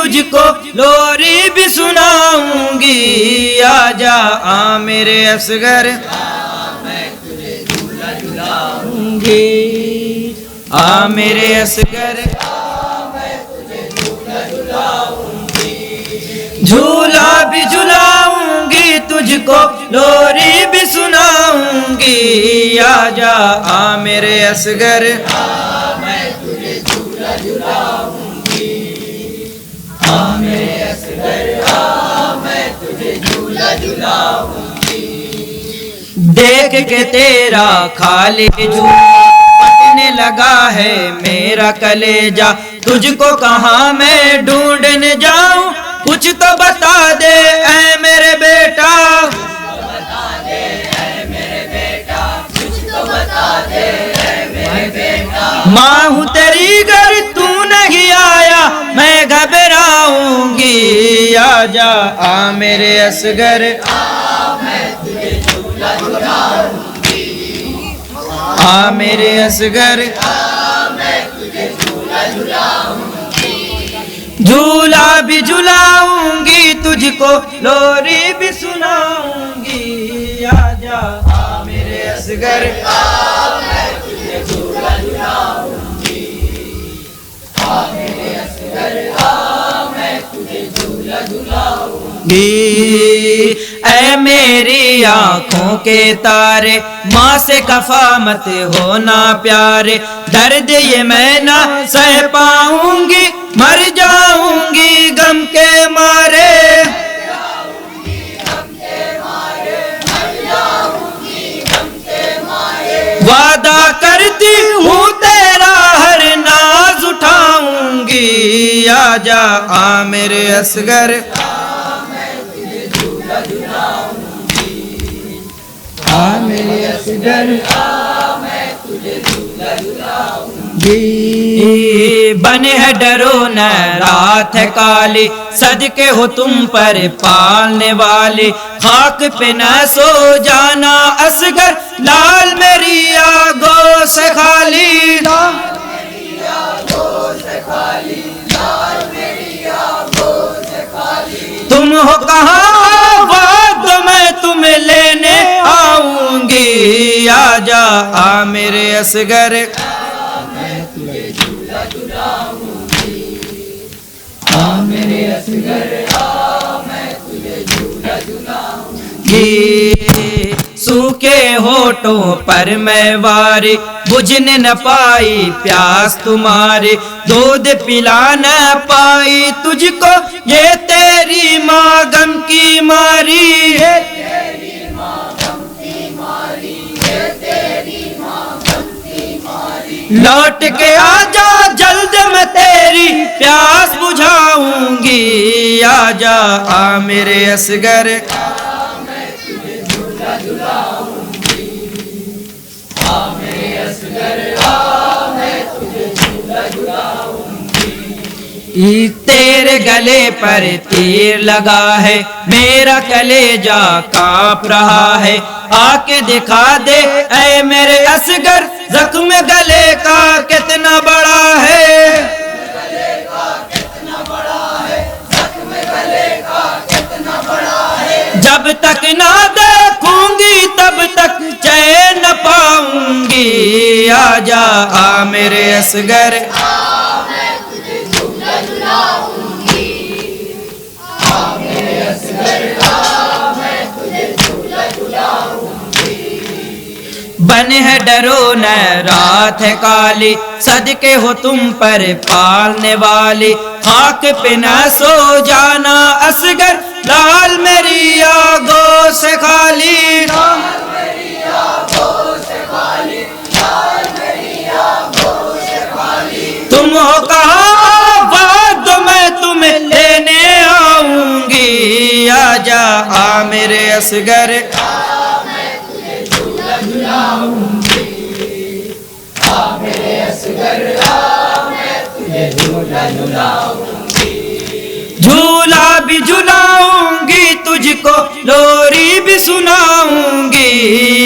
तुझको लोरी भी सुनाऊंगी। आजा आ मेरे असगर, मैं तुझे झूला झुलाऊंगी। आ मेरे असगर, मैं तुझे झूला झुलाऊंगी। झूला भी झुलाऊंगी तुझको लोरी भी सुनाऊंगी। आजा आ मेरे असगर, मैं तुझे झूला झुलाऊंगी। आ मेरे असगर, मैं तुझे झूला झुलाऊंगी। देख के तेरा खाली झूला फटने लगा है मेरा कलेजा। तुझको कहाँ मैं ढूंढने जाऊं, कुछ तो बता दे ऐ मेरे बेटा। बता दे ऐ मेरे बेटा, कुछ तो बता दे ऐ मेरे बेटा। माँ हूँ तेरी घर तू नहीं आया मैं घबराऊंगी। आजा आ मेरे असगर, मैं तुझे झूला झुलाऊंगी। आ मेरे असगर, मैं तुझे झूला झुलाऊंगी। झूला भी झुलाऊंगी तुझको लोरी भी सुनाऊंगी। आजा आ मेरे असगर, मैं तुझे झूला झुलाऊंगी। आ मेरे असगर, मैं तुझे झूला झुलाऊंगी। ऐ मेरी आंखों के तारे, माँ से कफा मत होना प्यारे। दर्द ये मैं ना सह पाऊंगी, मर जाऊंगी गम के मारे। वादा करती हूँ तेरा हर नाज उठाऊंगी। आजा आ मेरे असगर, मैं तुझे झूला झुलाऊंगी। आ मेरे असगर, मैं तुझे झूला झुलाऊंगी। बने है डरो न रात है काली, सदके हो तुम पर पालने वाले। खाक पे न सो जाना असगर, लाल मेरी आगों से खाली। तुम हो कहाँ वाद मैं तुम्हें लेने आऊंगी। आजा आ मेरे असगर, मैं तुझे झूला झुलाऊंगी। आ मेरे असगर, मैं तुझे झूला झुलाऊंगी। सूखे होठों पर मैं वारी, बुझने न पाई प्यास तुम्हारी। दूध पिला न पाई तुझको, ये तेरी माँ गम की मारी। ये तेरी माँ गम की मारी, ये तेरी माँ गम की मारी। लौट के आजा जल्द मैं तेरी प्यास बुझाऊंगी। आजा आ मेरे असगर, मैं तुझे झूला झुलाऊंगी। आ मेरे असगर, मैं तुझे झूला झुलाऊंगी। तेरे गले पर तीर लगा है, मेरा कलेजा कांप रहा है। आके दिखा दे ऐ मेरे असगर, जख्म गले का कितना बड़ा है। गले का कितना बड़ा है, जख्म गले का कितना बड़ा है। जब तक ना देखूंगी तब तक चैन न पाऊंगी। आजा आ मेरे असगर, मैं तुझे झूला झुलाऊंगी। आ मेरे असगर, मैं तुझे झूला झुलाऊंगी। बने है डरो न रात है काली, सदके हो तुम पर पालने वाली। खाक पे न सो जाना असगर, लाल मेरी आगों से खाली। तुम हो कहाँ वाद मैं तुम्हें लेने आऊंगी। आजा आ मेरे असगर, मैं तुझे झूला झुलाऊंगी। आ मेरे असगर, मैं तुझे झूला झुलाऊंगी। झूला भी झुलाऊंगी तुझको लोरी भी सुनाऊंगी।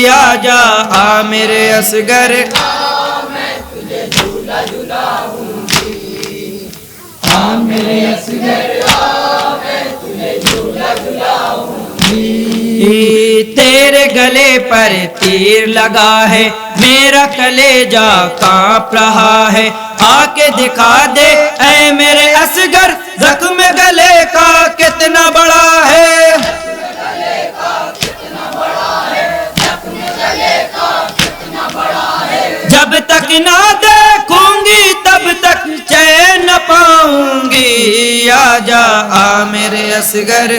आजा आ मेरे असगर, मैं तुझे झूला झुलाऊंगी। तेरे गले पर तीर लगा है, मेरा कलेजा कांप रहा है। आके दिखा दे ऐ मेरे असगर, जख्म गले का कितना बड़ा है। जब तक ना देखूंगी तब तक चैन न पाऊंगी। आजा आ मेरे असगर,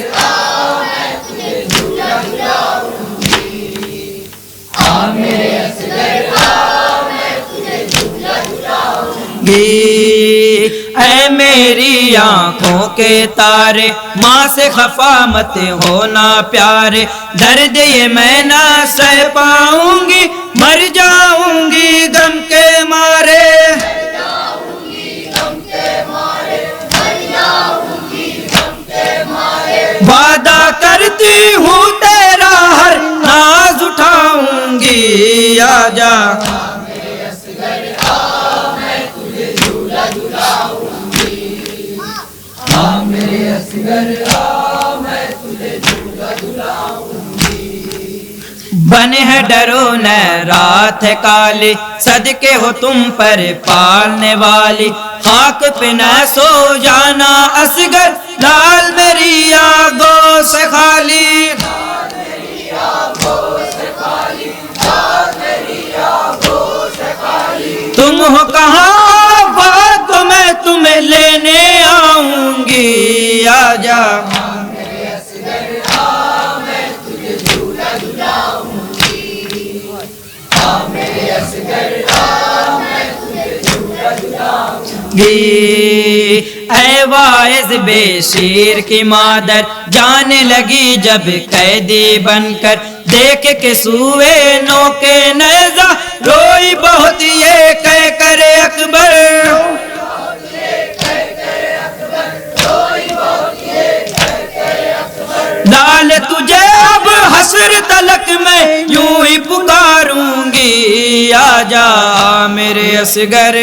ऐ मेरी आंखों के तारे, माँ से खफा मत होना प्यारे। दर्द ये मैं ना सह पाऊंगी, मर जाऊंगी गम के मारे। वादा करती हूँ तेरा हर नाज उठाऊंगी। आजा बने है डरो न रात है काली, सदके हो तुम पर पालने वाली। खाक पे न सो जाना असगर, लाल मेरी आगों से खाली। तुम हो कहाँ बात तो मैं तुम्हें लेने आऊंगी। आजा ऐ वाइज बेशीर की मादर, जाने लगी जब कैदी बनकर। देख के सुए नो के नज़ा, रोई बहुत ये कह करे अकबर। डाल तुझे अब हसर तलक मैं यूं ही पुकारूंगी। आजा मेरे असगर,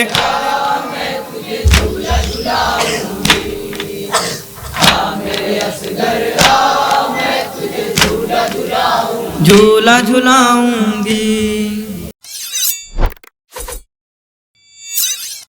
झूला झुलाऊंगी।